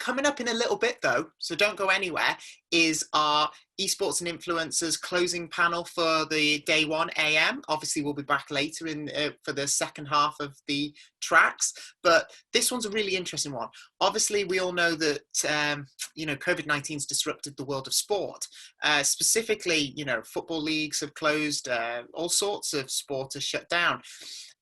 Coming up in a little bit though, so don't go anywhere, is our Esports and Influencers closing panel for the day 1 AM. Obviously, we'll be back later for the second half of the tracks, but this one's a really interesting one. Obviously, we all know that, COVID-19's disrupted the world of sport. Specifically, football leagues have closed, all sorts of sport are shut down.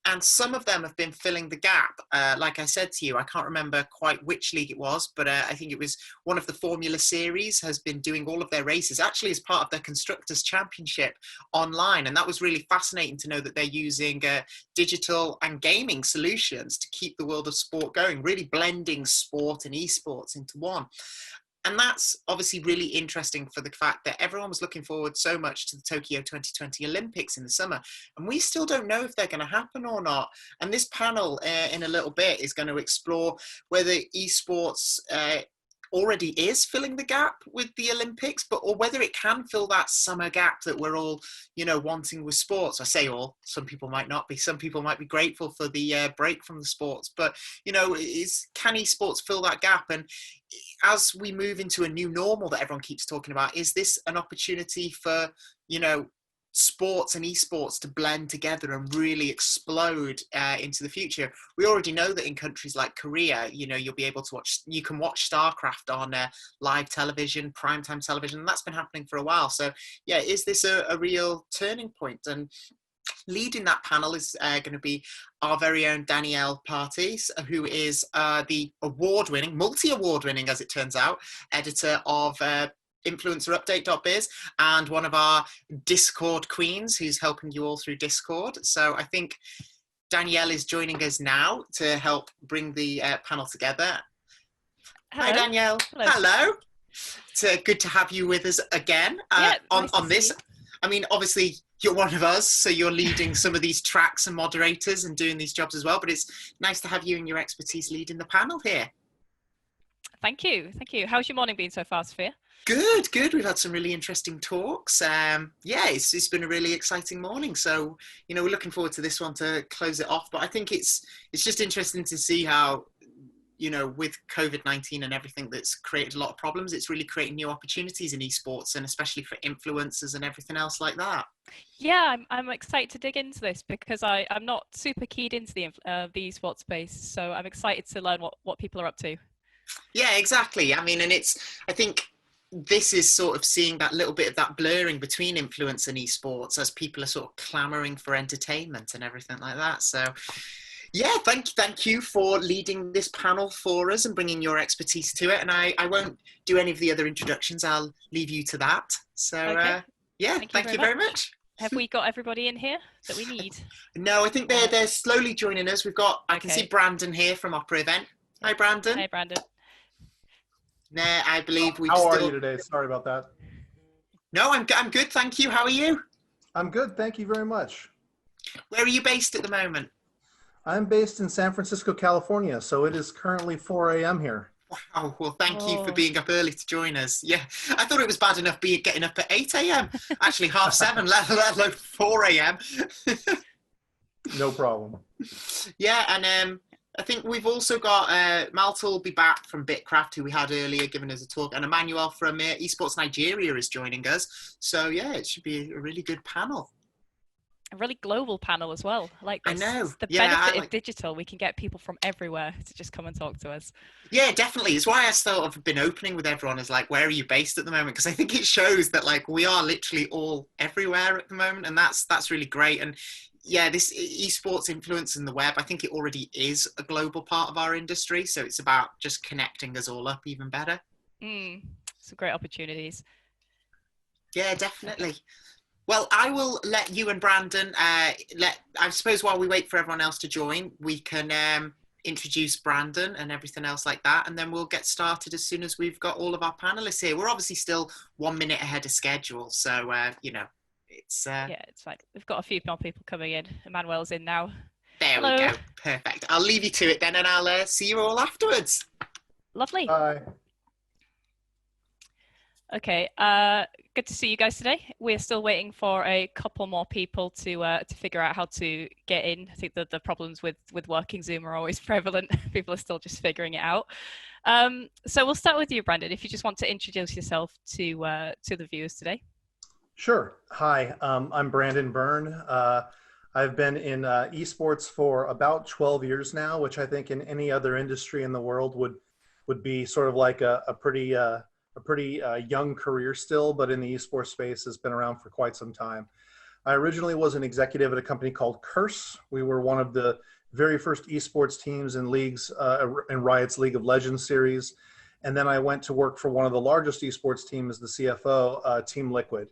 And some of them have been filling the gap. Like I said to you, I can't remember quite which league it was, but I think it was one of the Formula Series has been doing all of their races, actually as part of their Constructors' Championship online. And that was really fascinating to know that they're using digital and gaming solutions to keep the world of sport going, really blending sport and esports into one. And that's obviously really interesting for the fact that everyone was looking forward so much to the Tokyo 2020 Olympics in the summer. And we still don't know if they're going to happen or not. And this panel in a little bit is going to explore whether esports already is filling the gap with the Olympics, or whether it can fill that summer gap that we're all, wanting with sports. I say all, some people might not be. Some people might be grateful for the break from the sports. But, can esports fill that gap? And as we move into a new normal that everyone keeps talking about, is this an opportunity for, sports and esports to blend together and really explode into the future? We already know that in countries like Korea, you'll be able to you can watch StarCraft on live television, primetime television, and that's been happening for a while. So yeah, is this a real turning point? And leading that panel is going to be our very own Danielle Partis, who is the multi-award winning, as it turns out, editor of InfluencerUpdate.biz and one of our Discord queens who's helping you all through Discord. So I think Danielle is joining us now to help bring the panel together. Hello. Hi, Danielle. Hello. It's good to have you with us again on this. I mean, obviously, you're one of us, so you're leading some of these tracks and moderators and doing these jobs as well, but it's nice to have you and your expertise leading the panel here. Thank you. How's your morning been so far, Sophia? Good. We've had some really interesting talks. It's been a really exciting morning. So, we're looking forward to this one to close it off. But I think it's just interesting to see how, with COVID-19 and everything that's created a lot of problems, it's really creating new opportunities in esports, and especially for influencers and everything else like that. Yeah, I'm excited to dig into this because I'm not super keyed into the esports space. So I'm excited to learn what people are up to. Yeah, exactly. I mean, and I think this is sort of seeing that little bit of that blurring between influence and esports as people are sort of clamoring for entertainment and everything like that. So yeah, thank you for leading this panel for us and bringing your expertise to it. And I won't do any of the other introductions. I'll leave you to that. So okay. Thank you very much. Have we got everybody in here that we need? No, I think they're slowly joining us. I can see Brandon here from Opera Event. Hi, Brandon. Hey, Brandon. Nah, I believe we've How are you today? Sorry about that. No, I'm good, thank you. How are you? I'm good, thank you very much. Where are you based at the moment? I'm based in San Francisco, California, so it is currently 4 a.m. here. Wow, well, thank you for being up early to join us. Yeah, I thought it was bad enough getting up at 8 a.m. Actually, 7:30, let alone 4 a.m. No problem. Yeah, and I think we've also got Malte will be back from BITKRAFT, who we had earlier, giving us a talk, and Emmanuel from Esports Nigeria is joining us. So yeah, it should be a really good panel. A really global panel as well. Like this. I know. It's the benefit of digital. We can get people from everywhere to just come and talk to us. Yeah, definitely. It's why I sort of been opening with everyone as like, where are you based at the moment? Because I think it shows that like we are literally all everywhere at the moment, and that's really great. And yeah, this esports influence in the web, I think it already is a global part of our industry. So it's about just connecting us all up even better. Some great opportunities. Yeah, definitely. Well, I will let you and Brandon, I suppose while we wait for everyone else to join, we can introduce Brandon and everything else like that. And then we'll get started as soon as we've got all of our panelists here. We're obviously still 1 minute ahead of schedule. So, it's... it's like we've got a few more people coming in. Emmanuel's in now. There we go. Perfect. I'll leave you to it then, and I'll see you all afterwards. Lovely. Bye. Okay, good to see you guys today. We're still waiting for a couple more people to figure out how to get in. I think that the problems with working Zoom are always prevalent. People are still just figuring it out. So we'll start with you, Brandon, if you just want to introduce yourself to the viewers today. Sure. Hi, I'm Brandon Byrne. I've been in esports for about 12 years now, which I think in any other industry in the world would be sort of like a pretty young career still, but in the esports space has been around for quite some time. I originally was an executive at a company called Curse. We were one of the very first esports teams in leagues in Riot's League of Legends series. And then I went to work for one of the largest esports teams, the CFO, Team Liquid.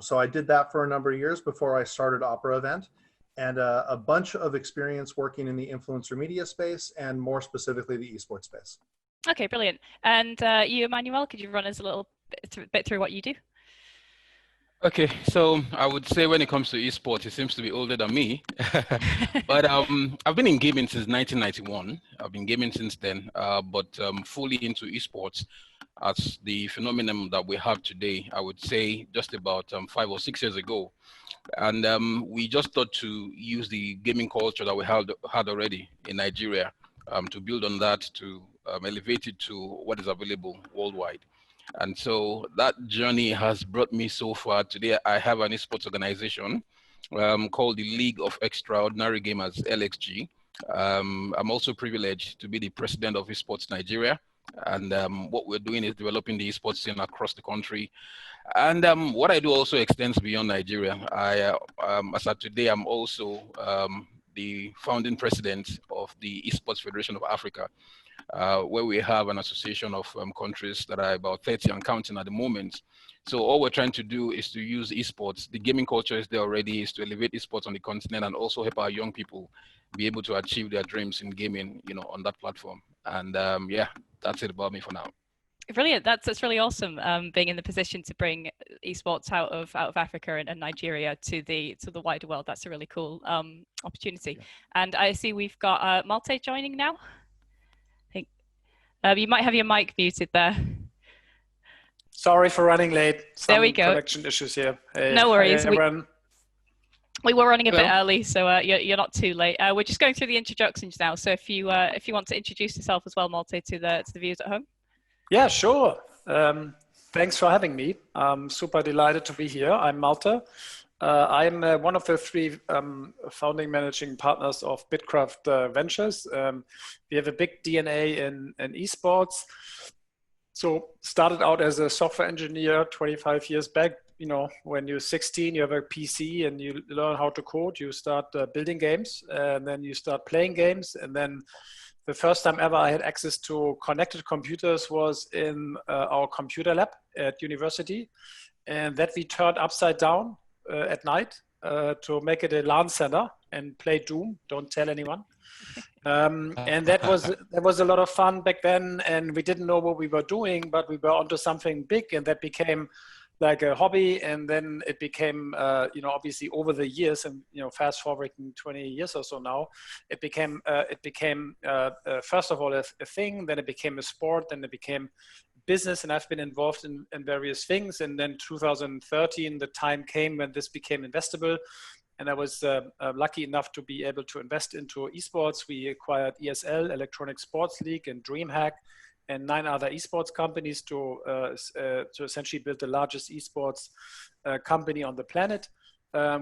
So I did that for a number of years before I started Opera Event, and a bunch of experience working in the influencer media space and more specifically the esports space. Okay, brilliant. And you, Emmanuel, could you run us a little bit through what you do? Okay, so I would say when it comes to esports, it seems to be older than me. But I've been in gaming since 1991. I've been gaming since then, but fully into esports as the phenomenon that we have today, I would say just about 5 or 6 years ago. And we just thought to use the gaming culture that we had already in Nigeria to build on that, to elevate it to what is available worldwide. And so that journey has brought me so far. Today, I have an esports organization called the League of Extraordinary Gamers, LXG. I'm also privileged to be the president of Esports Nigeria. And what we're doing is developing the esports scene across the country. And what I do also extends beyond Nigeria. As of today, I'm also the founding president of the Esports Federation of Africa, where we have an association of countries that are about 30 and counting at the moment. So all we're trying to do is to use esports. The gaming culture is there already, is to elevate esports on the continent and also help our young people be able to achieve their dreams in gaming, on that platform. And yeah, that's it about me for now. Brilliant. That's really awesome. Being in the position to bring esports out of Africa and Nigeria to the wider world. That's a really cool opportunity. Yeah. And I see we've got Malte joining now. I think you might have your mic muted there. Sorry for running late. There we go. Connection issues here. Hey, no worries. Hi, everyone. We were running a bit early, so you're not too late. We're just going through the introductions now. So if you want to introduce yourself as well, Malte, to the viewers at home. Yeah, sure. Thanks for having me. I'm super delighted to be here. I'm Malte. I'm one of the 3 founding managing partners of BITKRAFT Ventures. We have a big DNA in esports. So started out as a software engineer 25 years back. When you're 16, you have a PC and you learn how to code. You start building games, and then you start playing games. And then the first time ever I had access to connected computers was in our computer lab at university. And that we turned upside down at night to make it a LAN center and play Doom. Don't tell anyone. And that was a lot of fun back then. And we didn't know what we were doing, but we were onto something big, and that became like a hobby. And then it became, obviously over the years, and fast forwarding 20 years or so now, it became first of all a thing. Then it became a sport. Then it became business, and I've been involved in various things. And then 2013, the time came when this became investable. And I was lucky enough to be able to invest into esports. We acquired ESL, Electronic Sports League, and DreamHack, and 9 other esports companies to essentially build the largest esports company on the planet,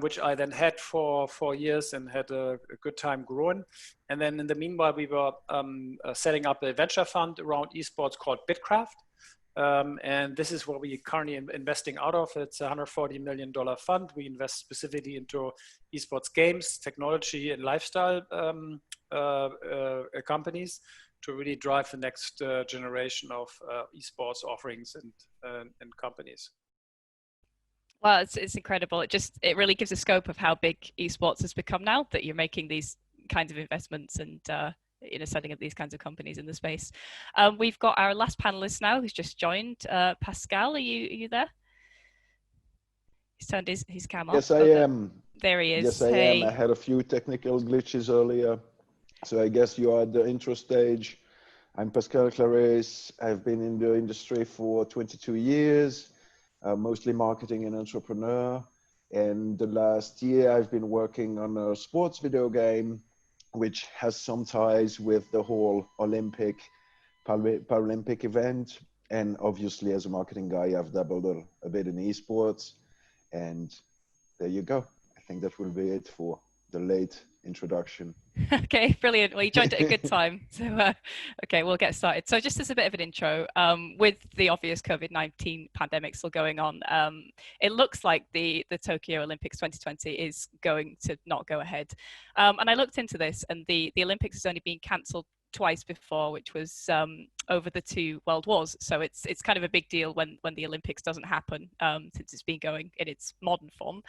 which I then had for 4 years and had a good time growing. And then in the meanwhile, we were setting up a venture fund around esports called BITKRAFT. And this is what we're currently investing out of. It's a $140 million fund. We invest specifically into esports games, technology, and lifestyle companies to really drive the next generation of esports offerings and companies. Well, it's incredible. It really gives a scope of how big esports has become now that you're making these kinds of investments and setting up these kinds of companies in the space. We've got our last panelist now who's just joined. Pascal, are you there? He's turned his camera off. Yes, I am. There he is. Yes, I am. I had a few technical glitches earlier. So I guess you are at the intro stage. I'm Pascal Intro. I've been in the industry for 22 years, mostly marketing and entrepreneur. And the last year I've been working on a sports video game, which has some ties with the whole Paralympic event. And obviously as a marketing guy, I've dabbled a bit in esports. And there you go. I think that will be it for the late introduction. Okay, brilliant. Well, you joined at a good time. So, okay, we'll get started. So just as a bit of an intro, with the obvious COVID-19 pandemic still going on, it looks like the Tokyo Olympics 2020 is going to not go ahead. And I looked into this, and the Olympics has only been cancelled twice before, which was over the two world wars. So it's kind of a big deal when the Olympics doesn't happen, since it's been going in its modern form.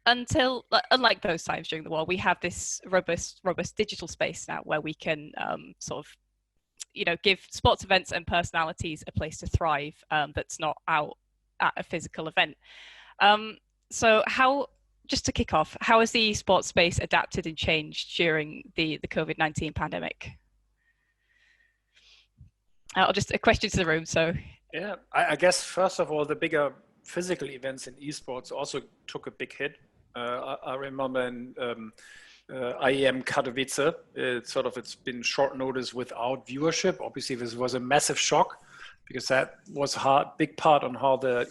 Until, unlike those times during the war, we have this robust digital space now where we can sort of, give sports events and personalities a place to thrive, that's not out at a physical event. So just to kick off, how has the sports space adapted and changed during the COVID-19 pandemic? I'll just a question to the room. So yeah, I guess first of all, the bigger physical events in esports also took a big hit. I remember in IEM Katowice, it's been short notice without viewership. Obviously, this was a massive shock because that was a big part on how the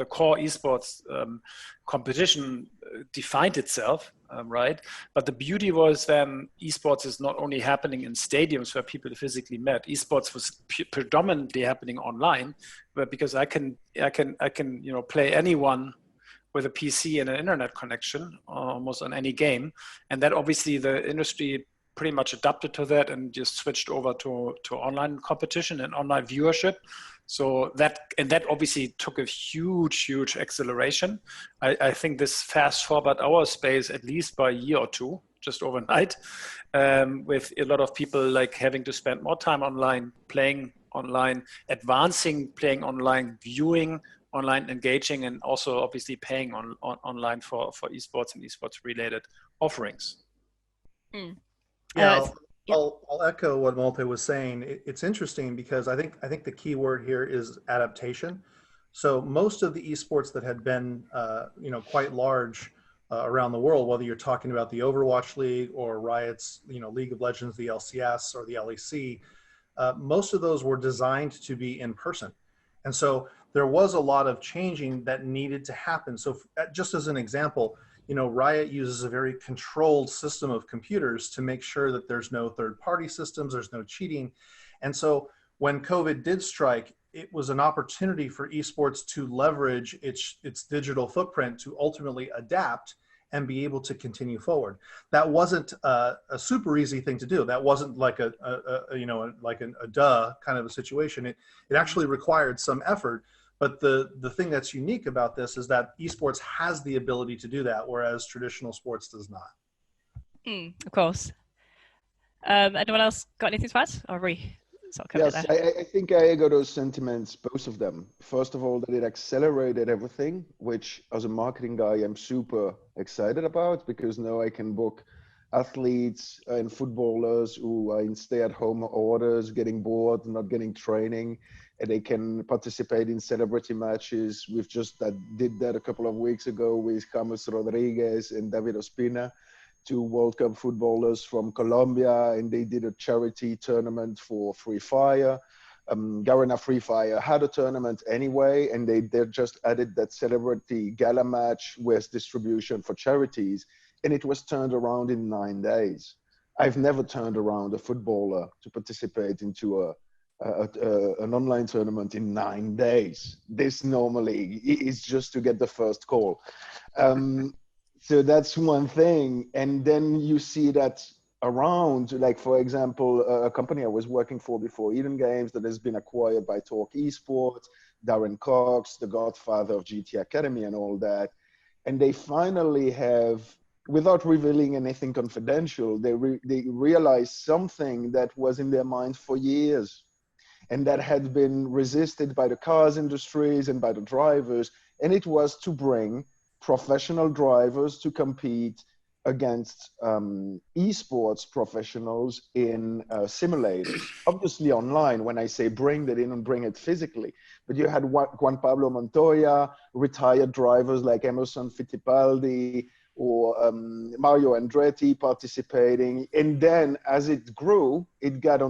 core esports competition defined itself, right? But the beauty was then esports is not only happening in stadiums where people physically met. Esports was predominantly happening online, but because I can play anyone with a PC and an internet connection almost on any game. And that obviously the industry pretty much adapted to that and just switched over to online competition and online viewership. So that obviously took a huge acceleration. I think this fast forward our space at least by a year or two, just overnight, with a lot of people like having to spend more time online, playing online, advancing, playing online, viewing online, engaging, and also obviously paying online for esports and esports related offerings. Yeah, I'll echo what Malte was saying. It's interesting because I think the key word here is adaptation. So most of the esports that had been quite large around the world, whether you're talking about the Overwatch League or Riot's League of Legends, the LCS or the LEC, most of those were designed to be in person. And so there was a lot of changing that needed to happen. So just as an example, Riot uses a very controlled system of computers to make sure that there's no third-party systems, there's no cheating. And so when COVID did strike, it was an opportunity for esports to leverage its digital footprint to ultimately adapt and be able to continue forward. That wasn't a super easy thing to do. That wasn't like a duh kind of a situation. It actually required some effort. But the thing that's unique about this is that esports has the ability to do that, whereas traditional sports does not. Of course. Anyone else got anything to add? Or Yes, I think I echo those sentiments, both of them. First of all, that it accelerated everything, which as a marketing guy, I'm super excited about, because now I can book athletes and footballers who are in stay-at-home orders, getting bored, not getting training, and they can participate in celebrity matches. We've just did that a couple of weeks ago with James Rodriguez and David Ospina, two World Cup footballers from Colombia, and they did a charity tournament for Free Fire. Garena Free Fire had a tournament anyway, and they just added that celebrity gala match with distribution for charities, and it was turned around in 9 days. I've never turned around a footballer to participate into an online tournament in 9 days. This normally is just to get the first call. So that's one thing. And then you see that around, like, for example, a company I was working for before, Eden Games, that has been acquired by Talk Esports, Darren Cox, the godfather of GT Academy and all that. And they finally have, without revealing anything confidential, they realized something that was in their minds for years, and that had been resisted by the cars industries and by the drivers. And it was to bring professional drivers to compete against esports professionals in simulators. Obviously online, when I say bring, they didn't bring it physically, but you had Juan Pablo Montoya, retired drivers like Emerson Fittipaldi, or Mario Andretti participating. And then as it grew, it got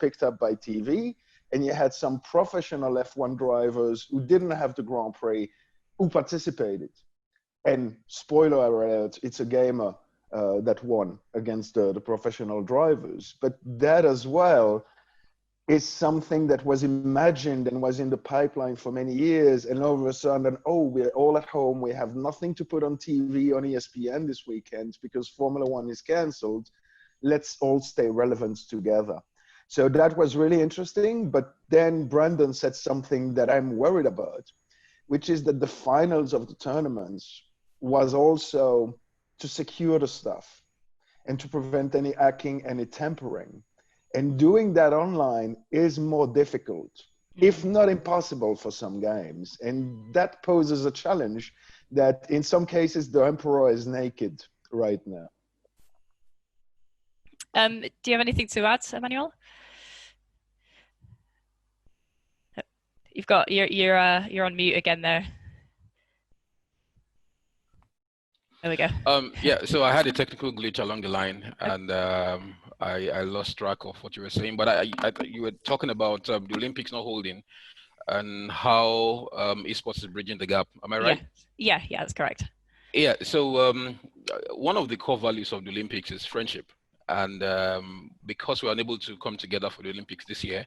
picked up by TV, and you had some professional F1 drivers who didn't have the Grand Prix who participated. And spoiler alert, it's a gamer that won against the professional drivers. But that as well is something that was imagined and was in the pipeline for many years. And all of a sudden, oh, we're all at home. We have nothing to put on TV on ESPN this weekend because Formula One is canceled. Let's all stay relevant together. So that was really interesting. But then Brandon said something that I'm worried about, which is that the finals of the tournaments was also to secure the stuff and to prevent any hacking, any tampering. And doing that online is more difficult, if not impossible for some games. And that poses a challenge that in some cases the emperor is naked right now. Do you have anything to add, Emmanuel? You're on mute again there. There we go. Yeah, so I had a technical glitch along the line, and I lost track of what you were saying. But you were talking about the Olympics not holding, and how esports is bridging the gap. Am I right? Yeah, that's correct. Yeah. So one of the core values of the Olympics is friendship, and because we are unable to come together for the Olympics this year,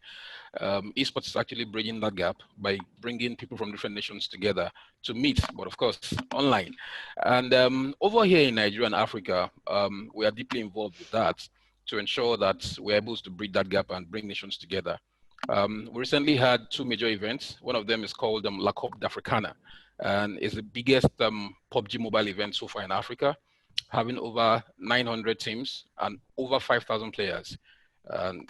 esports is actually bridging that gap by bringing people from different nations together to meet, but of course online. And over here in Nigeria and Africa, we are deeply involved with that to ensure that we're able to bridge that gap and bring nations together. We recently had two major events. One of them is called La Coupe d'Africana, and is the biggest PUBG mobile event so far in Africa, having over 900 teams and over 5,000 players.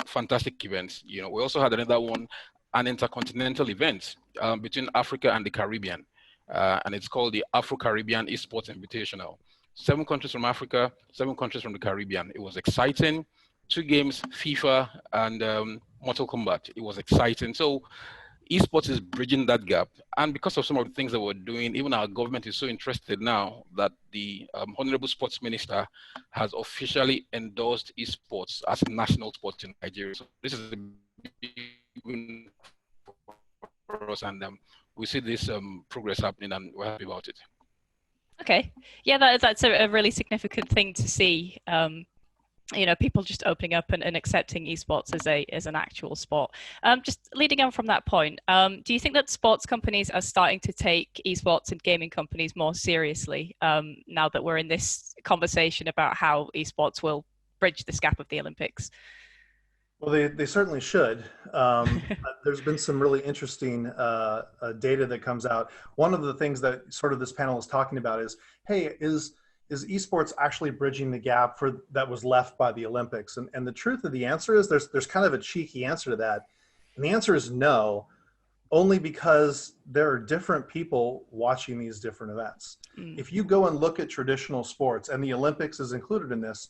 Fantastic events. You know, we also had another one, an intercontinental event between Africa and the Caribbean, and it's called the Afro-Caribbean Esports Invitational. 7 countries from Africa, 7 countries from the Caribbean. It was exciting. 2 games, FIFA and Mortal Kombat. It was exciting. So esports is bridging that gap. And because of some of the things that we're doing, even our government is so interested now that the Honorable Sports Minister has officially endorsed esports as national sport in Nigeria. So this is a big win for us, and we see this progress happening, and we're happy about it. Okay. Yeah, that's a really significant thing to see. You know, people just opening up and accepting esports as an actual sport. Just leading on from that point, do you think that sports companies are starting to take esports and gaming companies more seriously now that we're in this conversation about how esports will bridge this gap of the Olympics? Well, they certainly should. There's been some really interesting data that comes out. One of the things that sort of this panel is talking about is, hey, is esports actually bridging the gap that was left by the Olympics? And the truth of the answer is there's kind of a cheeky answer to that. And the answer is no, only because there are different people watching these different events. If you go and look at traditional sports, and the Olympics is included in this,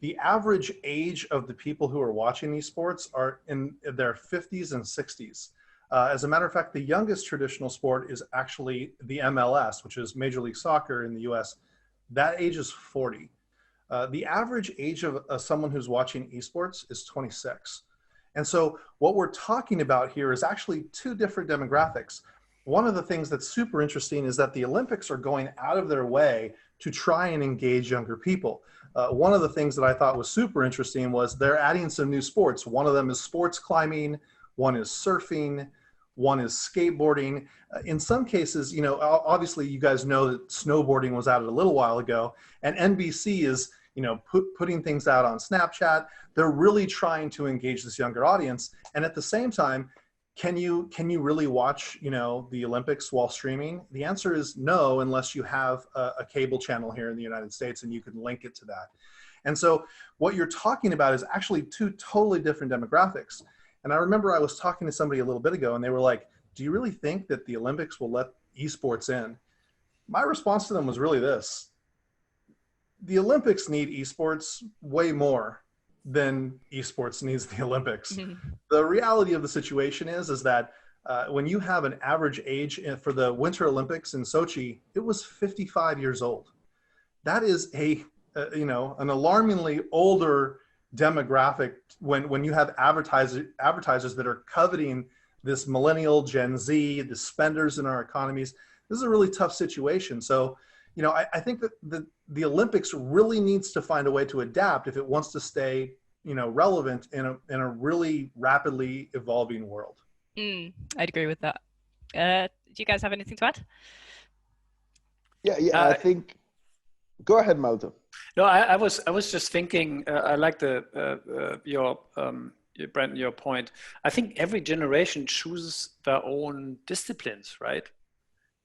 the average age of the people who are watching these sports are in their 50s and 60s. As a matter of fact, the youngest traditional sport is actually the MLS, which is Major League Soccer in the US. That age is 40. The average age of someone who's watching esports is 26. And so what we're talking about here is actually 2 different demographics. One of the things that's super interesting is that the Olympics are going out of their way to try and engage younger people. One of the things that I thought was super interesting was they're adding some new sports. One of them is sports climbing, one is surfing, one is skateboarding. In some cases, you know, obviously you guys know that snowboarding was added a little while ago, and NBC is, you know, putting things out on Snapchat. They're really trying to engage this younger audience. And at the same time, can you really watch, you know, the Olympics while streaming? The answer is no, unless you have a cable channel here in the United States and you can link it to that. And so what you're talking about is actually 2 totally different demographics. And I remember I was talking to somebody a little bit ago and they were like, do you really think that the Olympics will let esports in? My response to them was really this: the Olympics need esports way more than esports needs the Olympics. The reality of the situation is that when you have an average age for the Winter Olympics in Sochi, it was 55 years old. That is an alarmingly older demographic when you have advertisers that are coveting this millennial Gen Z, the spenders in our economies. This is a really tough situation. So, I think that the Olympics really needs to find a way to adapt if it wants to stay, relevant in a really rapidly evolving world. I'd agree with that. Do you guys have anything to add? Yeah, I think. Go ahead, Malte. No, I was just thinking. I like your Brandon, your point. I think every generation chooses their own disciplines, right?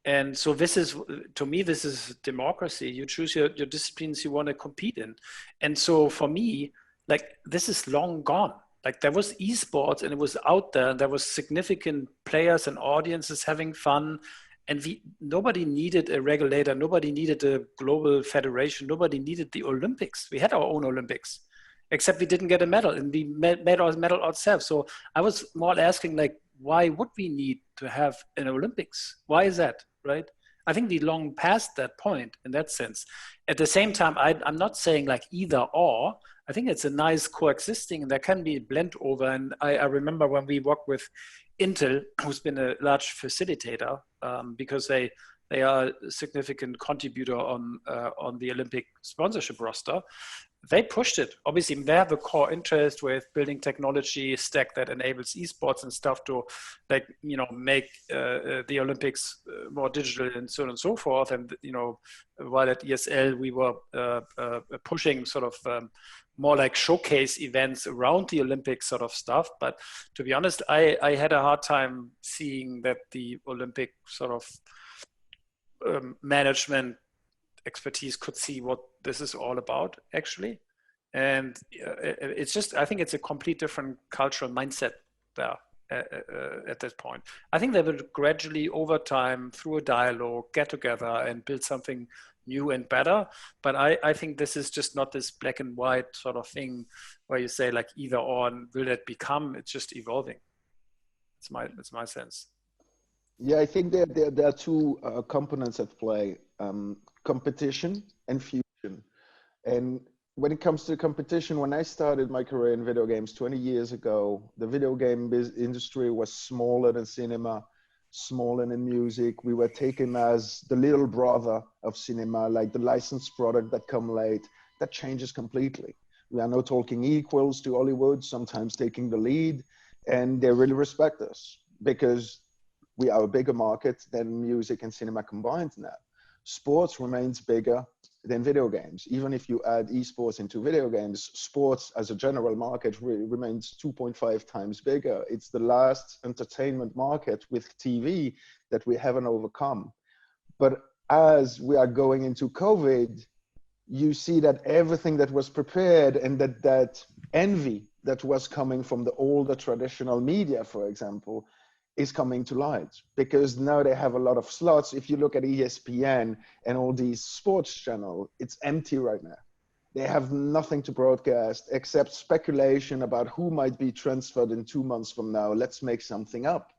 And so this is, to me, this is democracy. You choose your disciplines you want to compete in. And so for me, like, this is long gone. Like, there was esports and it was out there, and there was significant players and audiences having fun. And nobody needed a regulator. Nobody needed a global federation. Nobody needed the Olympics. We had our own Olympics, except we didn't get a medal, and we made our medal ourselves. So I was more asking, like, why would we need to have an Olympics? Why is that, right? I think we long past that point in that sense. At the same time, I'm not saying like either or. I think it's a nice coexisting, and there can be a blend over. And I remember when we worked with Intel, who's been a large facilitator, because they are a significant contributor on the Olympic sponsorship roster. They pushed it. Obviously, they have a core interest with building technology stack that enables esports and stuff to, like, make the Olympics more digital and so on and so forth. And, while at ESL, we were pushing sort of more like showcase events around the Olympics sort of stuff. But to be honest, I had a hard time seeing that the Olympic sort of management expertise could see what this is all about, actually. And it's just, I think it's a complete different cultural mindset there at that point. I think they will gradually, over time, through a dialogue, get together and build something new and better. But I think this is just not this black and white sort of thing where you say like either or, and will it become, it's just evolving. It's my sense. Yeah, I think there are two components at play. Competition and fusion. And when it comes to competition, when I started my career in video games 20 years ago, the video game industry was smaller than cinema, smaller than music. We were taken as the little brother of cinema, like the licensed product that come late. That changes completely. We are now talking equals to Hollywood, sometimes taking the lead, and they really respect us because we are a bigger market than music and cinema combined now. Sports remains bigger than video games. Even if you add esports into video games, sports as a general market remains 2.5 times bigger. It's the last entertainment market with TV that we haven't overcome. But as we are going into COVID, you see that everything that was prepared and that envy that was coming from the older traditional media, for example, is coming to light because now they have a lot of slots. If you look at ESPN and all these sports channels, it's empty right now. They have nothing to broadcast except speculation about who might be transferred in 2 months from now. Let's make something up.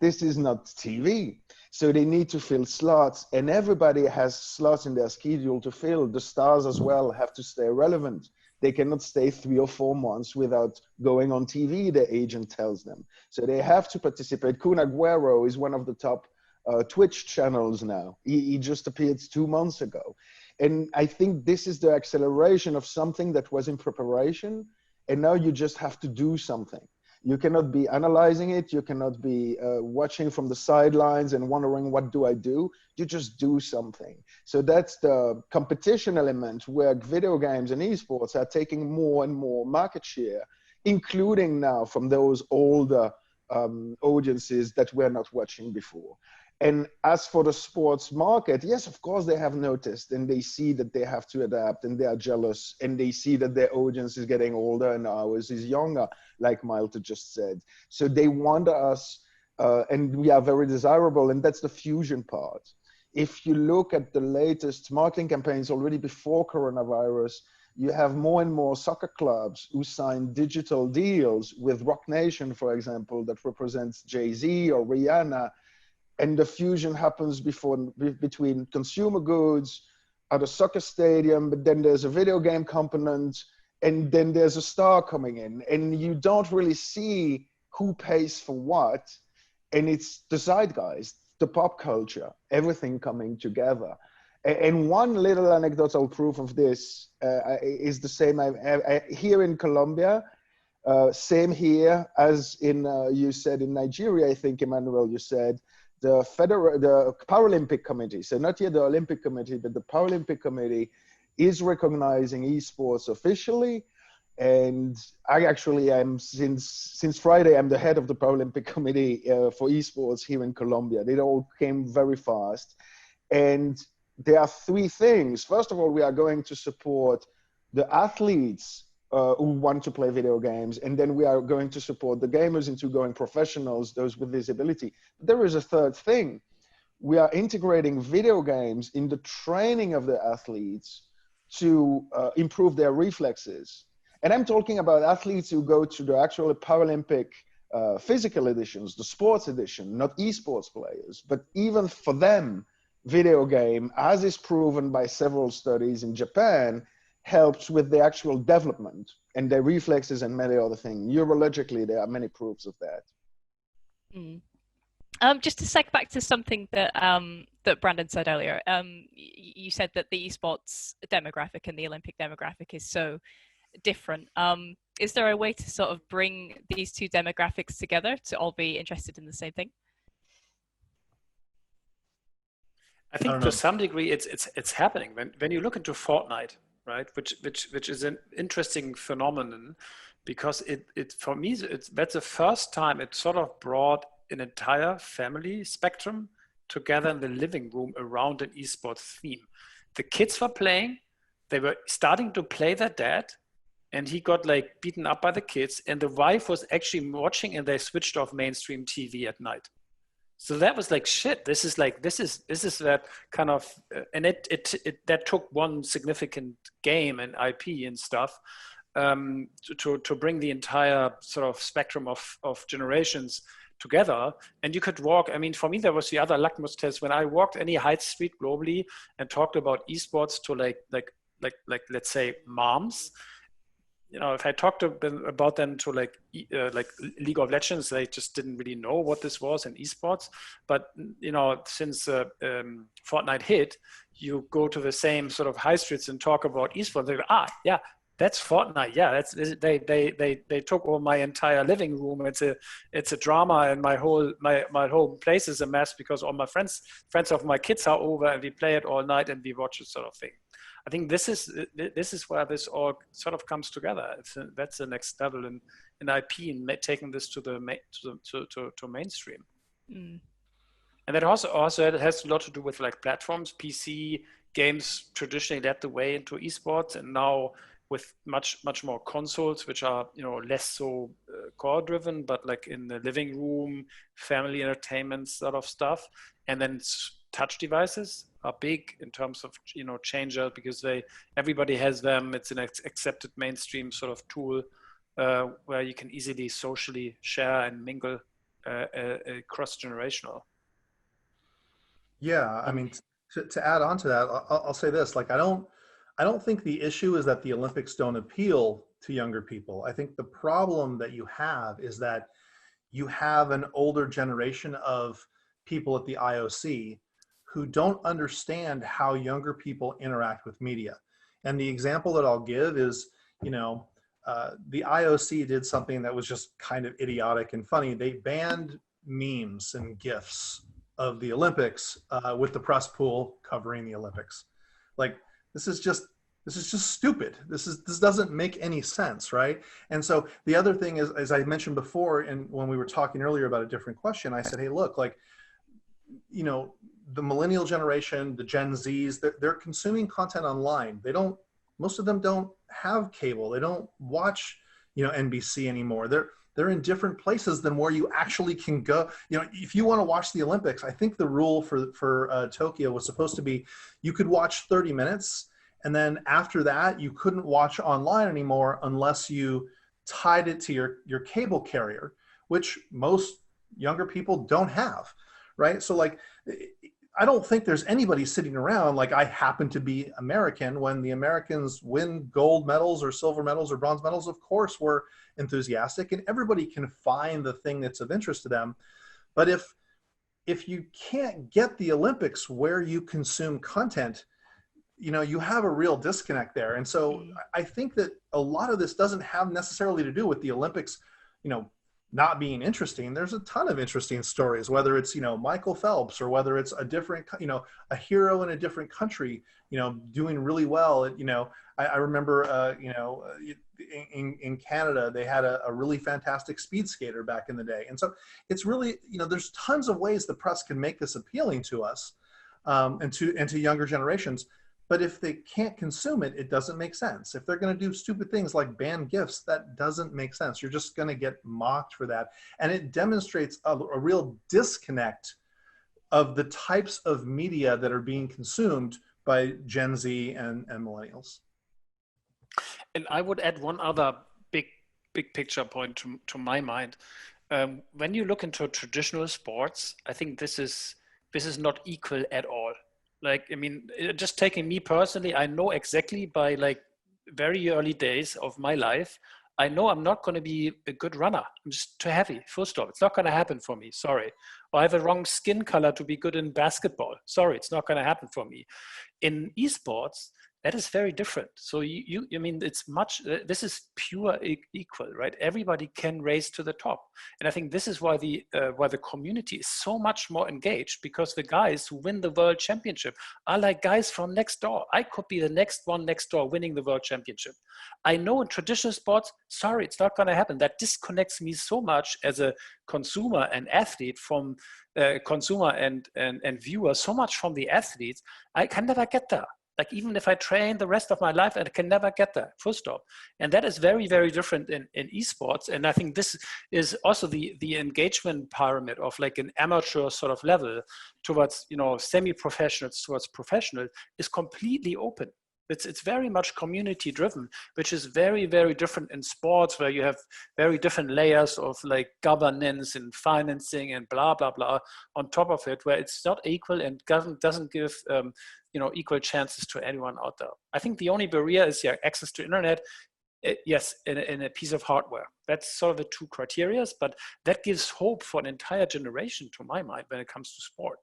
This is not TV. So they need to fill slots, and everybody has slots in their schedule to fill. The stars as well have to stay relevant. They cannot stay 3 or 4 months without going on TV, the agent tells them. So they have to participate. Kun Aguero is one of the top Twitch channels now. He just appeared 2 months ago. And I think this is the acceleration of something that was in preparation. And now you just have to do something. You cannot be analyzing it. You cannot be watching from the sidelines and wondering, what do I do? You just do something. So that's the competition element where video games and esports are taking more and more market share, including now from those older audiences that were not watching before. And as for the sports market, yes, of course, they have noticed and they see that they have to adapt and they are jealous and they see that their audience is getting older and ours is younger, like Malte just said. So they want us and we are very desirable, and that's the fusion part. if you look at the latest marketing campaigns already before coronavirus, you have more and more soccer clubs who sign digital deals with Rock Nation, for example, that represents Jay-Z or Rihanna. And the fusion happens between consumer goods at a soccer stadium, but then there's a video game component, and then there's a star coming in. And you don't really see who pays for what. And it's the zeitgeist, the pop culture, everything coming together. And one little anecdotal proof of this is the same here in Colombia, same here as in, you said in Nigeria, I think, Emmanuel, you said, the Paralympic Committee, so not yet the Olympic Committee, but the Paralympic Committee is recognizing esports officially. And I actually am, since Friday, I'm the head of the Paralympic Committee for esports here in Colombia. They all came very fast. And there are three things. First of all, we are going to support the athletes who want to play video games. And then we are going to support the gamers into going professionals, those with disability. But there is a third thing. We are integrating video games in the training of the athletes to improve their reflexes. And I'm talking about athletes who go to the actual Paralympic physical editions, the sports edition, not esports players. But even for them, video game, as is proven by several studies in Japan, helps with the actual development and their reflexes and many other things. Neurologically, there are many proofs of that. Just to seg back to something that that Brandon said earlier, you said that the esports demographic and the Olympic demographic is so different. Is there a way to sort of bring these two demographics together to all be interested in the same thing? I think to some degree it's happening when you look into Fortnite, right? Which is an interesting phenomenon, because it for me that's the first time it sort of brought an entire family spectrum together in the living room around an esports theme. The kids were playing, they were starting to play their dad, and he got like beaten up by the kids, and the wife was actually watching, and they switched off mainstream TV at night. So that was like, shit, this is that kind of, and that took one significant game and IP and stuff to bring the entire sort of spectrum of generations together. And you could walk, I mean, for me, there was the other litmus test when I walked any high street globally and talked about esports to like let's say moms. You know, if I talked about them to like League of Legends, they just didn't really know what this was in esports. But you know, since Fortnite hit, you go to the same sort of high streets and talk about esports. They go, yeah, that's Fortnite. Yeah, they took over my entire living room. It's a drama, and my whole place is a mess because all my friends of my kids are over, and we play it all night and we watch it, sort of thing. I think this is where this all sort of comes together. That's the next level in IP and taking this to the mainstream. And that also it has a lot to do with like platforms. PC games traditionally led the way into esports, and now with much more consoles, which are, you know, less so core driven, but like in the living room, family entertainment sort of stuff, and then touch devices are big in terms of, you know, changer, because everybody has them. It's an accepted mainstream sort of tool where you can easily socially share and mingle cross-generational. Yeah, I mean, to add on to that, I'll say this: like, I don't think the issue is that the Olympics don't appeal to younger people. I think the problem that you have is that you have an older generation of people at the IOC who don't understand how younger people interact with media. And the example that I'll give is, you know, the IOC did something that was just kind of idiotic and funny. They banned memes and GIFs of the Olympics with the press pool covering the Olympics. Like, this is just stupid. This doesn't make any sense, right? And so the other thing is, as I mentioned before, and when we were talking earlier about a different question, I said, hey, look, like, you know, the millennial generation, the Gen Zs, they're consuming content online. Most of them don't have cable. They don't watch, you know, NBC anymore. they're in different places than where you actually can go. You know, if you want to watch the Olympics, I think the rule for Tokyo was supposed to be you could watch 30 minutes, and then after that you couldn't watch online anymore unless you tied it to your cable carrier, which most younger people don't have, right? So like, I don't think there's anybody sitting around like, I happen to be American. When the Americans win gold medals or silver medals or bronze medals, of course we're enthusiastic, and everybody can find the thing that's of interest to them. But if you can't get the Olympics where you consume content, you know, you have a real disconnect there. And so I think that a lot of this doesn't have necessarily to do with the Olympics, you know, not being interesting. There's a ton of interesting stories, whether it's, you know, Michael Phelps, or whether it's a different, you know, a hero in a different country, you know, doing really well. You know, I remember, you know, in Canada, they had a really fantastic speed skater back in the day. And so it's really, you know, there's tons of ways the press can make this appealing to us, and to younger generations. But if they can't consume it, it doesn't make sense. If they're going to do stupid things like ban gifts, that doesn't make sense. You're just going to get mocked for that. And it demonstrates a real disconnect of the types of media that are being consumed by Gen Z and millennials. And I would add one other big picture point to my mind. When you look into traditional sports, I think this is not equal at all. Like, I mean, just taking me personally, I know exactly by like very early days of my life, I know I'm not going to be a good runner. I'm just too heavy, full stop. It's not going to happen for me, sorry. Or I have a wrong skin color to be good in basketball. Sorry, it's not going to happen for me. In esports, that is very different. So I mean, it's much, this is pure equal, right? Everybody can race to the top. And I think this is why the community is so much more engaged, because the guys who win the world championship are like guys from next door. I could be the next one next door winning the world championship. I know in traditional sports, sorry, it's not gonna happen. That disconnects me so much as a consumer and athlete from consumer and viewer, so much from the athletes. I can never get there. Like, even if I train the rest of my life, I can never get there, full stop. And that is very, very different in esports. And I think this is also the engagement pyramid of like an amateur sort of level towards, you know, semi-professionals towards professional is completely open. It's very much community driven, which is very, very different in sports, where you have very different layers of like governance and financing and blah, blah, blah on top of it, where it's not equal and doesn't give, you know, equal chances to anyone out there. I think the only barrier is access to internet. Yes, in a piece of hardware. That's sort of the two criteria, but that gives hope for an entire generation, to my mind, when it comes to sport.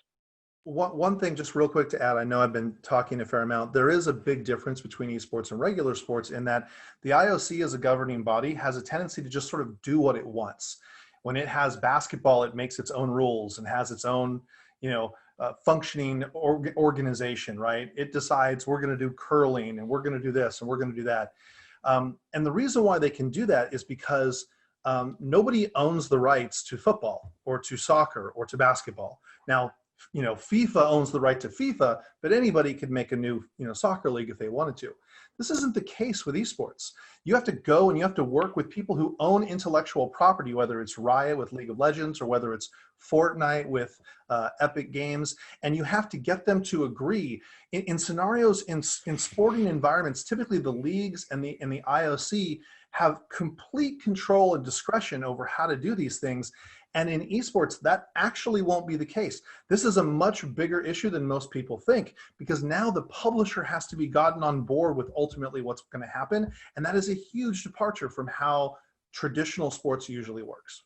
One thing just real quick to add, I know I've been talking a fair amount. There is a big difference between esports and regular sports in that the IOC as a governing body has a tendency to just sort of do what it wants. When it has basketball, it makes its own rules and has its own, you know, functioning organization, right? It decides we're going to do curling and we're going to do this and we're going to do that. And the reason why they can do that is because nobody owns the rights to football or to soccer or to basketball. Now, you know, FIFA owns the right to FIFA, but anybody could make a new, you know, soccer league if they wanted to. This isn't the case with esports. You have to go and you have to work with people who own intellectual property, whether it's Riot with League of Legends or whether it's Fortnite with Epic Games, and you have to get them to agree. In scenarios, in sporting environments, typically the leagues and the IOC have complete control and discretion over how to do these things. And in esports, that actually won't be the case. This is a much bigger issue than most people think, because now the publisher has to be gotten on board with ultimately what's going to happen. And that is a huge departure from how traditional sports usually works.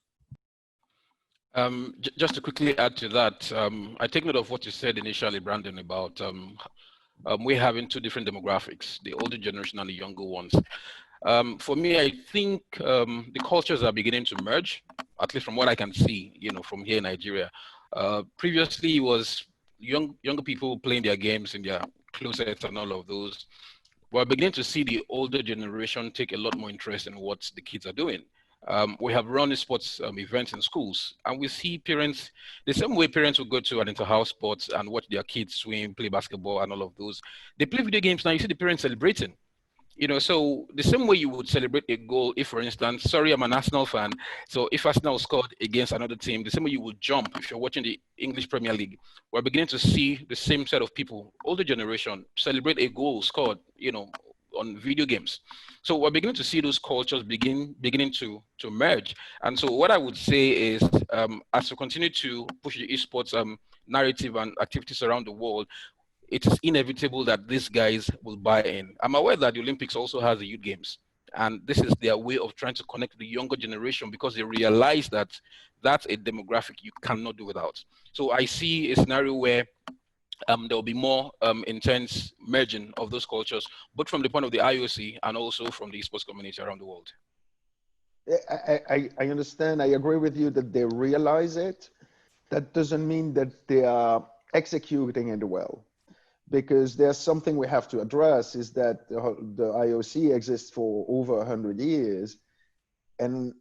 Just to quickly add to that, I take note of what you said initially, Brandon, about we're having two different demographics, the older generation and the younger ones. For me, I think the cultures are beginning to merge, at least from what I can see, you know, from here in Nigeria. Previously, it was younger people playing their games in their closets and all of those. We're beginning to see the older generation take a lot more interest in what the kids are doing. We have run sports events in schools, and we see parents, the same way parents will go to an inter-house sports and watch their kids swim, play basketball and all of those. They play video games now, you see the parents celebrating. You know, so the same way you would celebrate a goal, if, for instance, sorry, I'm an Arsenal fan, so if Arsenal scored against another team, the same way you would jump if you're watching the English Premier League. We're beginning to see the same set of people, older generation, celebrate a goal scored, you know, on video games. So we're beginning to see those cultures beginning to merge. And so what I would say is, as we continue to push the esports narrative and activities around the world, it is inevitable that these guys will buy in. I'm aware that the Olympics also has the youth games, and this is their way of trying to connect with the younger generation because they realize that that's a demographic you cannot do without. So I see a scenario where there will be more intense merging of those cultures, both from the point of the IOC and also from the esports community around the world. I understand. I agree with you that they realize it. That doesn't mean that they are executing it well. Because there's something we have to address is that the IOC exists for over 100 years. And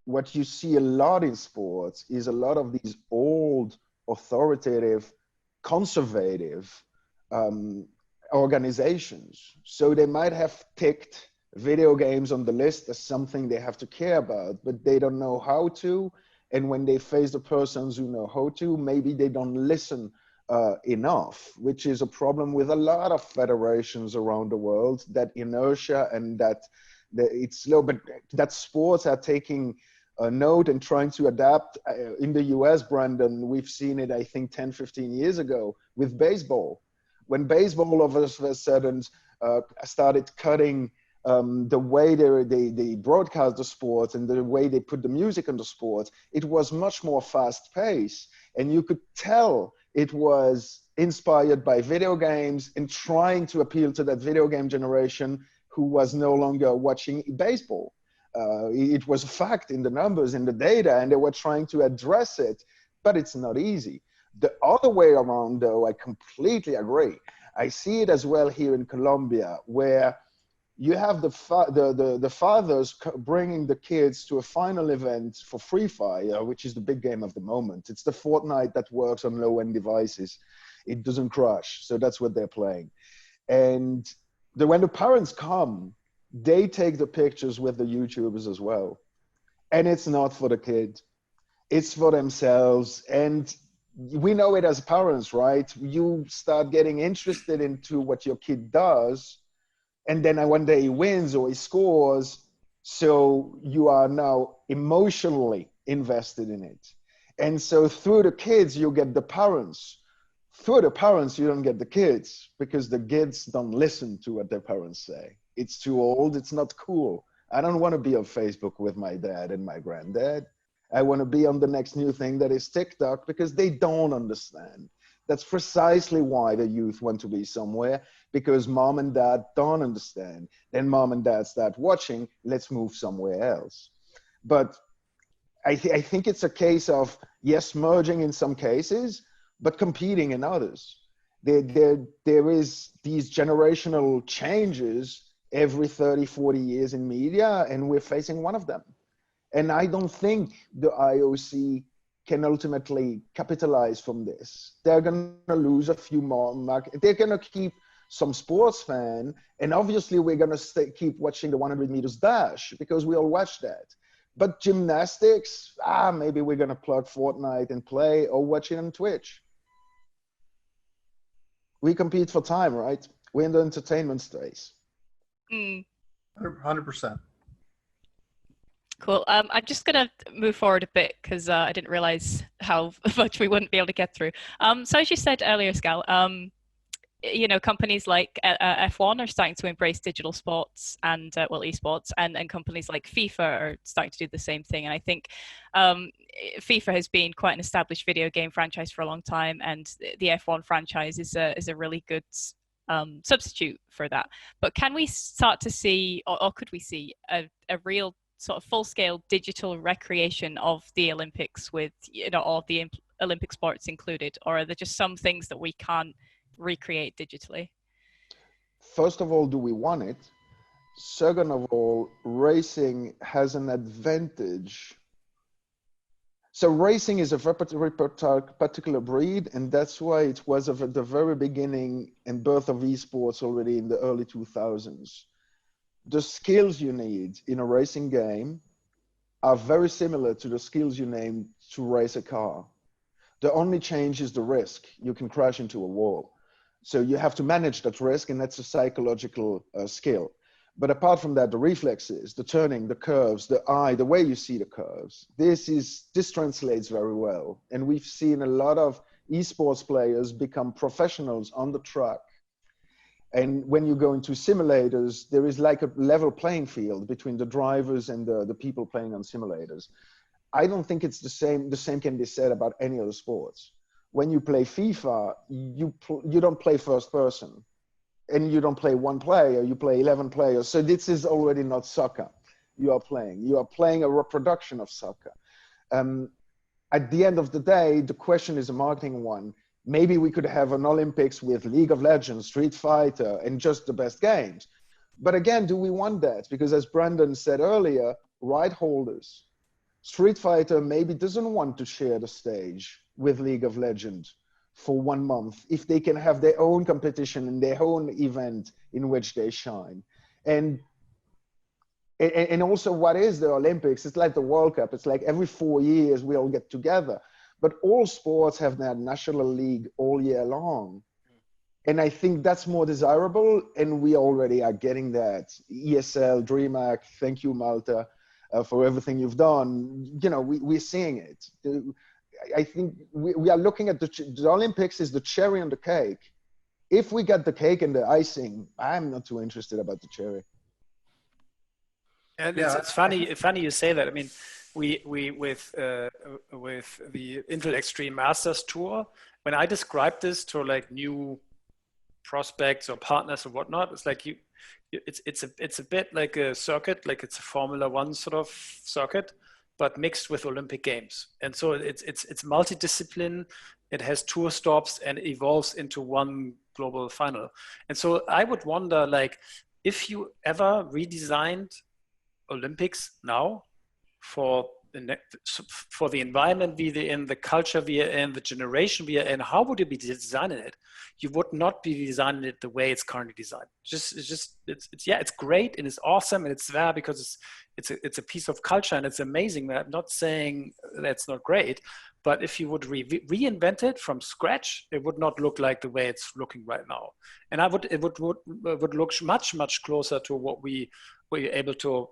what you see a lot in sports is a lot of these old, authoritative, conservative organizations. So they might have ticked video games on the list as something they have to care about, but they don't know how to. And when they face the persons who know how to, maybe they don't listen enough, which is a problem with a lot of federations around the world, that inertia and that it's slow, but that sports are taking a note and trying to adapt. In the US, Brandon, we've seen it, I think 10, 15 years ago with baseball. When baseball all of a sudden started cutting the way they broadcast the sport and the way they put the music on the sport, it was much more fast paced. And you could tell it was inspired by video games and trying to appeal to that video game generation who was no longer watching baseball. It was a fact in the numbers, in the data, and they were trying to address it, but it's not easy. The other way around, though, I completely agree. I see it as well here in Colombia, where you have the fathers bringing the kids to a final event for Free Fire, which is the big game of the moment. It's the Fortnite that works on low-end devices. It doesn't crash, so that's what they're playing. And when the parents come, they take the pictures with the YouTubers as well. And it's not for the kid. It's for themselves. And we know it as parents, right? You start getting interested into what your kid does, and then one day he wins or he scores, so you are now emotionally invested in it. And so through the kids, you get the parents. Through the parents, you don't get the kids, because the kids don't listen to what their parents say. It's too old, it's not cool. I don't want to be on Facebook with my dad and my granddad. I want to be on the next new thing that is TikTok, because they don't understand. That's precisely why the youth want to be somewhere, because mom and dad don't understand. Then mom and dad start watching, let's move somewhere else. But I think it's a case of, yes, merging in some cases, but competing in others. There is these generational changes every 30, 40 years in media, and we're facing one of them. And I don't think the IOC can ultimately capitalize from this. They're going to lose a few more market. They're going to keep some sports fan, and obviously we're going to keep watching the 100 meters dash because we all watch that. But gymnastics, maybe we're going to plug Fortnite and play, or watch it on Twitch. We compete for time, right? We're in the entertainment space. 100%. Cool. I'm just going to move forward a bit because I didn't realize how much we wouldn't be able to get through. So as you said earlier, Skal, you know, companies like F1 are starting to embrace digital sports and, well, esports, and companies like FIFA are starting to do the same thing. And I think FIFA has been quite an established video game franchise for a long time, and the F1 franchise is a really good substitute for that. But can we start to see, or could we see a real sort of full-scale digital recreation of the Olympics with, you know, all the Olympic sports included, or are there just some things that we can't recreate digitally? First of all, do we want it? Second of all, racing has an advantage. So racing is a very particular breed, and that's why it was at the very beginning and birth of esports already in the early 2000s. the skills you need in a racing game are very similar to the skills you need to race a car. The only change is the risk. You can crash into a wall. So you have to manage that risk, and that's a psychological skill. But apart from that, the reflexes, the turning, the curves, the eye, the way you see the curves, this translates very well. And we've seen a lot of esports players become professionals on the track. And when you go into simulators, there is like a level playing field between the drivers and the people playing on simulators. I don't think it's the same. The same can be said about any other sports. When you play FIFA, you don't play first person, and you don't play one player. You play 11 players. So this is already not soccer. You are playing a reproduction of soccer. At the end of the day, the question is a marketing one. Maybe we could have an Olympics with League of Legends, Street Fighter, and just the best games. But again, do we want that? Because as Brandon said earlier, right holders. Street Fighter maybe doesn't want to share the stage with League of Legends for 1 month if they can have their own competition and their own event in which they shine. And also, what is the Olympics? It's like the World Cup. It's like every 4 years we all get together. But all sports have that national league all year long. And I think that's more desirable, and we already are getting that. ESL, DreamHack, thank you, Malte, for everything you've done. You know, we're seeing it. I think we are looking at the Olympics is the cherry on the cake. If we get the cake and the icing, I'm not too interested about the cherry. And it's funny you say that. I mean, we with the Intel Extreme Masters Tour, when I describe this to like new prospects or partners or whatnot, it's like it's a bit like a circuit, like it's a Formula One sort of circuit, but mixed with Olympic Games. And so it's multidiscipline. It has tour stops and evolves into one global final. And so I would wonder, like, if you ever redesigned Olympics now for the environment we are in, the culture we are in, the generation we are in, how would you be designing it? You would not be designing it the way it's currently designed. It's great and it's awesome and it's there because it's a piece of culture and it's amazing. I'm not saying that's not great, but if you would reinvent it from scratch, it would not look like the way it's looking right now. And it would look much closer to what we were able to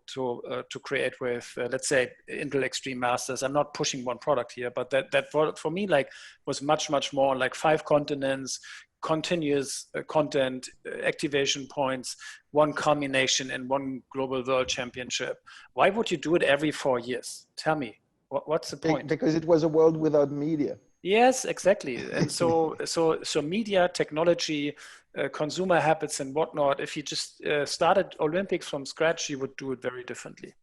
create with, let's say, Intel Extreme Masters. I'm not pushing one product here, but that for me, like, was much more like 5 continents, continuous content, activation points, one culmination, and one global world championship. Why would you do it every 4 years? Tell me, what's the point? Because it was a world without media. Yes, exactly. And so media, technology, consumer habits and whatnot, if you just started Olympics from scratch, you would do it very differently.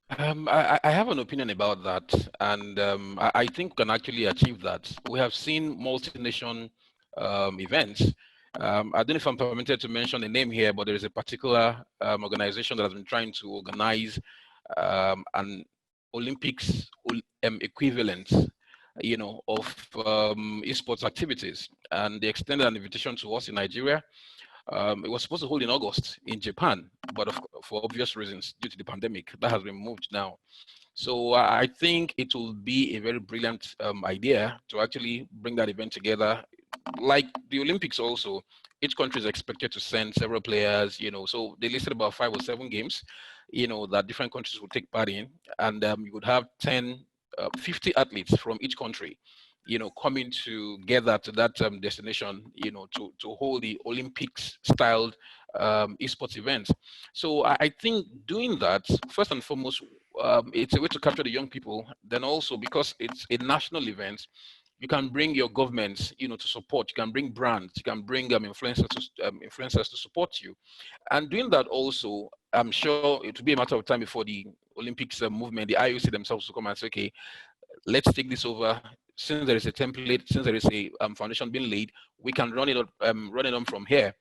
I have an opinion about that, and I think we can actually achieve that. We have seen multi-nation events. I don't know if I'm permitted to mention a name here, but there is a particular organization that has been trying to organize an Olympics equivalent, you know, of esports activities, and they extended an invitation to us in Nigeria. It was supposed to hold in August in Japan, but for obvious reasons due to the pandemic, that has been moved now. So I think it will be a very brilliant idea to actually bring that event together. Like the Olympics also, each country is expected to send several players, you know, so they listed about 5 or 7 games, you know, that different countries will take part in, and you would have 50 athletes from each country, you know, coming together to that destination, you know, to hold the Olympics styled esports events. So I think doing that, first and foremost, it's a way to capture the young people. Then also, because it's a national event, you can bring your governments, you know, to support. You can bring brands. You can bring influencers to support you. And doing that also, I'm sure it will be a matter of time before the Olympics movement, the IOC themselves, will come and say, okay, let's take this over. Since there is a template, since there is a foundation being laid, we can run it on from here.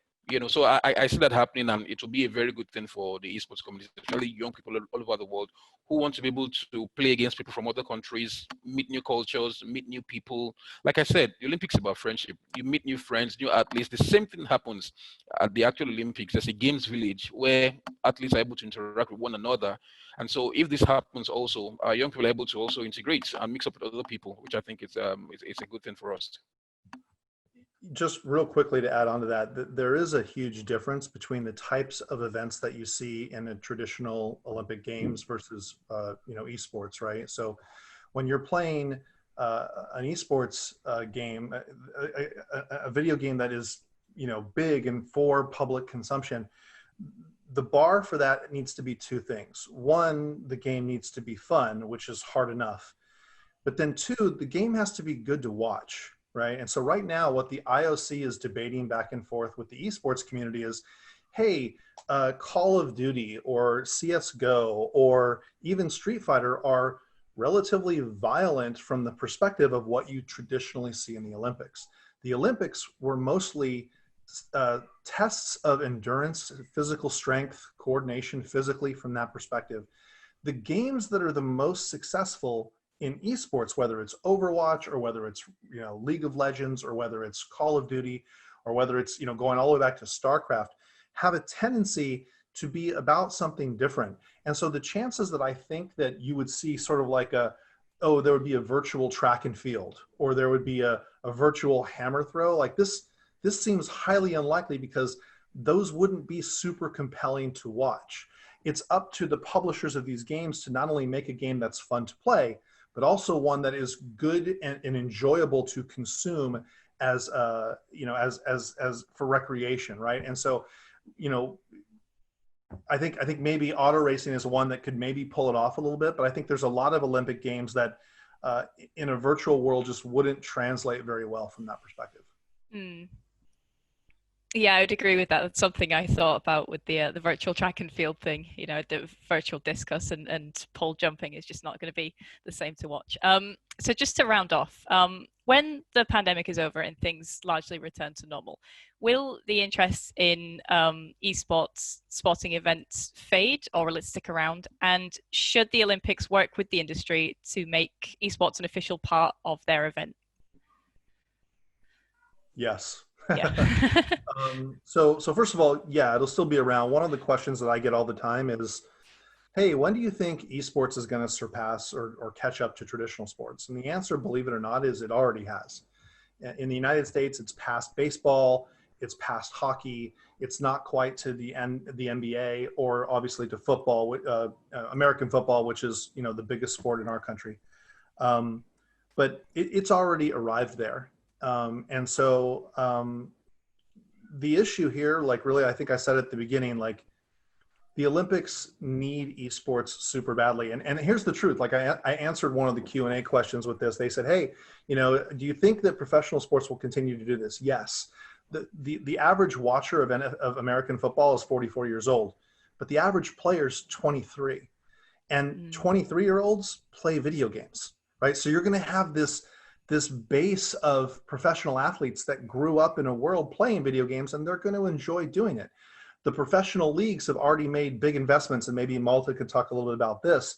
So I see that happening, and it will be a very good thing for the esports community, especially young people all over the world who want to be able to play against people from other countries, meet new cultures, meet new people. Like I said, the Olympics is about friendship. You meet new friends, new athletes. The same thing happens at the actual Olympics. There's a games village where athletes are able to interact with one another. And so if this happens also, young people are able to also integrate and mix up with other people, which I think it's a good thing for us. Just real quickly to add on to that, there is a huge difference between the types of events that you see in a traditional Olympic Games versus, esports, right? So when you're playing an esports game, a video game that is, big and for public consumption, the bar for that needs to be two things. One, the game needs to be fun, which is hard enough. But then two, the game has to be good to watch. Right. And so right now, what the IOC is debating back and forth with the esports community is, hey, Call of Duty or CSGO or even Street Fighter are relatively violent from the perspective of what you traditionally see in the Olympics. The Olympics were mostly tests of endurance, physical strength, coordination physically from that perspective. The games that are the most successful in esports, whether it's Overwatch or whether it's League of Legends or whether it's Call of Duty or whether it's going all the way back to StarCraft, have a tendency to be about something different. And so the chances that I think that you would see sort of like there would be a virtual track and field, or there would be a virtual hammer throw, like this seems highly unlikely because those wouldn't be super compelling to watch. It's up to the publishers of these games to not only make a game that's fun to play, but also one that is good and enjoyable to consume as for recreation, right? And so, I think maybe auto racing is one that could maybe pull it off a little bit, but I think there's a lot of Olympic games that in a virtual world just wouldn't translate very well from that perspective. Mm. Yeah, I would agree with that. That's something I thought about with the virtual track and field thing. The virtual discus and pole jumping is just not going to be the same to watch. So just to round off, when the pandemic is over and things largely return to normal, will the interest in esports sporting events fade, or will it stick around? And should the Olympics work with the industry to make esports an official part of their event? Yes. Yeah. So first of all, yeah, it'll still be around. One of the questions that I get all the time is, hey, when do you think esports is going to surpass or catch up to traditional sports? And the answer, believe it or not, is it already has. In the United States, it's past baseball, it's past hockey, it's not quite to the NBA, or obviously to football, American football, which is the biggest sport in our country. But it's already arrived there. And so the issue here, like really, I think I said at the beginning, like the Olympics need esports super badly. And here's the truth. Like I answered one of the Q&A questions with this. They said, hey, do you think that professional sports will continue to do this? Yes. The average watcher of American football is 44 years old, but the average player is 23. And 23-year-olds play video games, right? So you're going to have this base of professional athletes that grew up in a world playing video games, and they're going to enjoy doing it. The professional leagues have already made big investments, and maybe Malte could talk a little bit about this.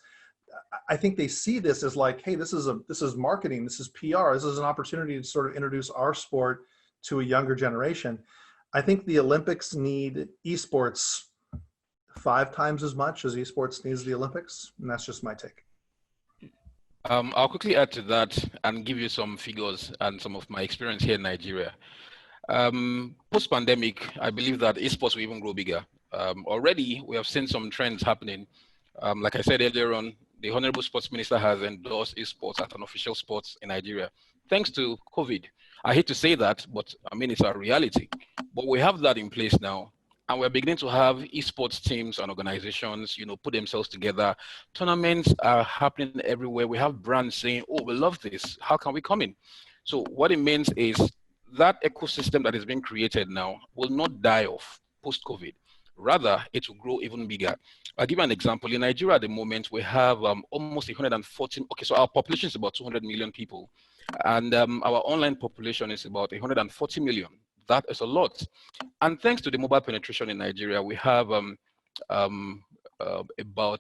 I think they see this as like, hey, this is marketing, this is PR, this is an opportunity to sort of introduce our sport to a younger generation. I think the Olympics need esports 5 times as much as esports needs the Olympics, and that's just my take. I'll quickly add to that and give you some figures and some of my experience here in Nigeria. Post-pandemic, I believe that esports will even grow bigger. Already, we have seen some trends happening. Like I said earlier on, the Honorable Sports Minister has endorsed esports as an official sport in Nigeria, thanks to COVID. I hate to say that, but I mean, it's a reality. But we have that in place now. And we're beginning to have esports teams and organizations, put themselves together. Tournaments are happening everywhere. We have brands saying, oh, we love this. How can we come in? So what it means is that ecosystem that is being created now will not die off post-COVID. Rather, it will grow even bigger. I'll give you an example. In Nigeria at the moment, we have almost 140. Okay, so our population is about 200 million people. And our online population is about 140 million. That is a lot. And thanks to the mobile penetration in Nigeria, we have about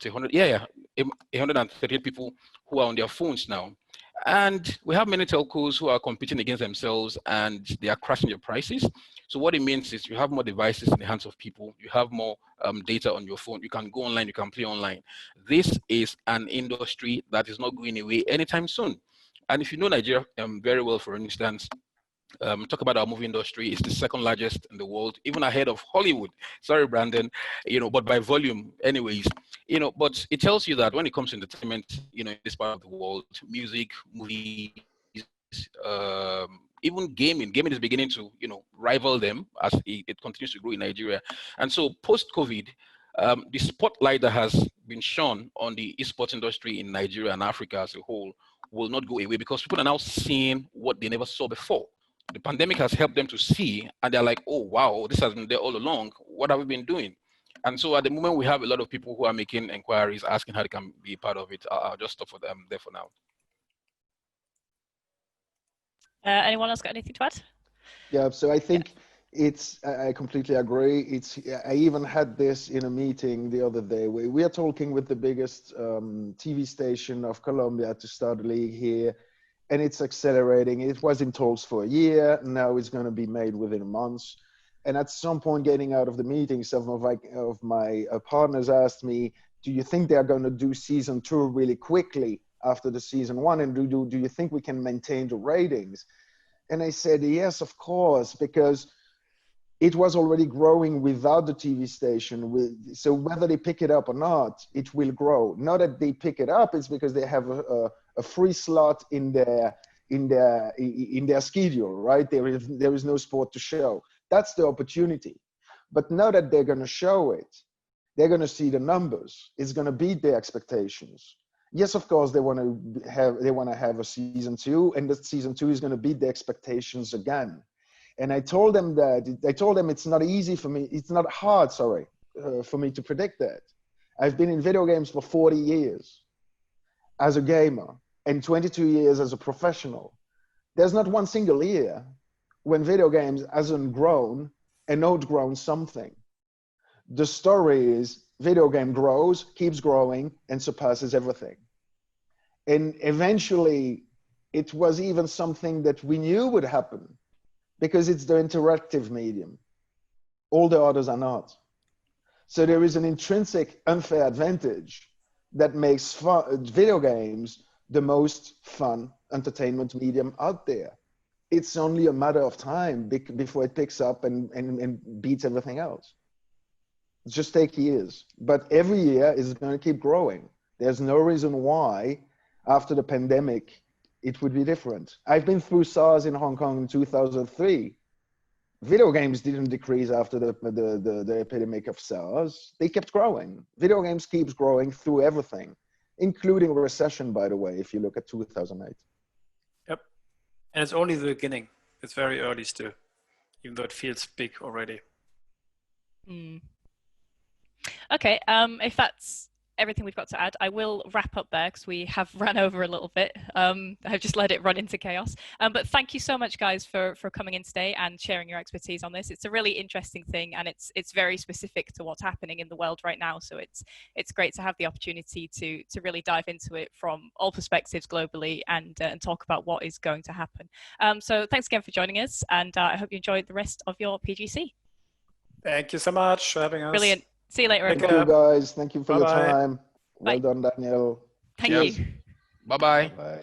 138 people who are on their phones now. And we have many telcos who are competing against themselves, and they are crashing their prices. So what it means is you have more devices in the hands of people, you have more data on your phone, you can go online, you can play online. This is an industry that is not going away anytime soon. And if you know Nigeria very well, for instance, talk about our movie industry, it's the second largest in the world, even ahead of Hollywood. Sorry, Brandon, but by volume anyways, but it tells you that when it comes to entertainment, in this part of the world, music, movies, even gaming is beginning to, rival them as it continues to grow in Nigeria. And so post-COVID, the spotlight that has been shone on the esports industry in Nigeria and Africa as a whole will not go away, because people are now seeing what they never saw before. The pandemic has helped them to see, and they're like, oh, wow, this has been there all along. What have we been doing? And so at the moment, we have a lot of people who are making inquiries, asking how they can be part of it. I'll just stop for them there for now. Anyone else got anything to add? Yeah, so I think I completely agree. I even had this in a meeting the other day. We are talking with the biggest TV station of Colombia to start a league here, and it's accelerating. It was in talks for a year. Now it's going to be made within a month. And at some point, getting out of the meeting, some of my partners asked me, do you think they're going to do season 2 really quickly after the season 1? And do you think we can maintain the ratings? And I said, yes, of course, because it was already growing without the TV station. So whether they pick it up or not, it will grow. Not that they pick it up, it's because they have a free slot in their schedule, right? There is no sport to show. That's the opportunity. But now that they're going to show it, they're going to see the numbers. It's going to beat their expectations. Yes, of course, they want to have a season 2, and that season 2 is going to beat the expectations again. And I told them it's not easy for me. It's not hard, for me to predict that. I've been in video games for 40 years as a gamer and 22 years as a professional. There's not one single year when video games hasn't grown and outgrown something. The story is video game grows, keeps growing, and surpasses everything. And eventually, it was even something that we knew would happen because it's the interactive medium. All the others are not. So there is an intrinsic unfair advantage that makes video games the most fun entertainment medium out there. It's only a matter of time before it picks up and beats everything else. Just take years, but every year is going to keep growing. There's no reason why after the pandemic, it would be different. I've been through SARS in Hong Kong in 2003. Video games didn't decrease after the epidemic of SARS. They kept growing. Video games keeps growing through everything, including recession, by the way, if you look at 2008. Yep. And it's only the beginning. It's very early still, even though it feels big already. Mm. Okay, if that's everything we've got to add, I will wrap up there because we have ran over a little bit. I've just let it run into chaos. But thank you so much, guys, for coming in today and sharing your expertise on this. It's a really interesting thing, and it's very specific to what's happening in the world right now. So it's great to have the opportunity to really dive into it from all perspectives globally and talk about what is going to happen. So thanks again for joining us, and I hope you enjoyed the rest of your PGC. Thank you so much for having us. Brilliant. See you later. Thank you, guys. Thank you for your time. Bye. Well done, Danielle. Thank you. Bye-bye. Bye.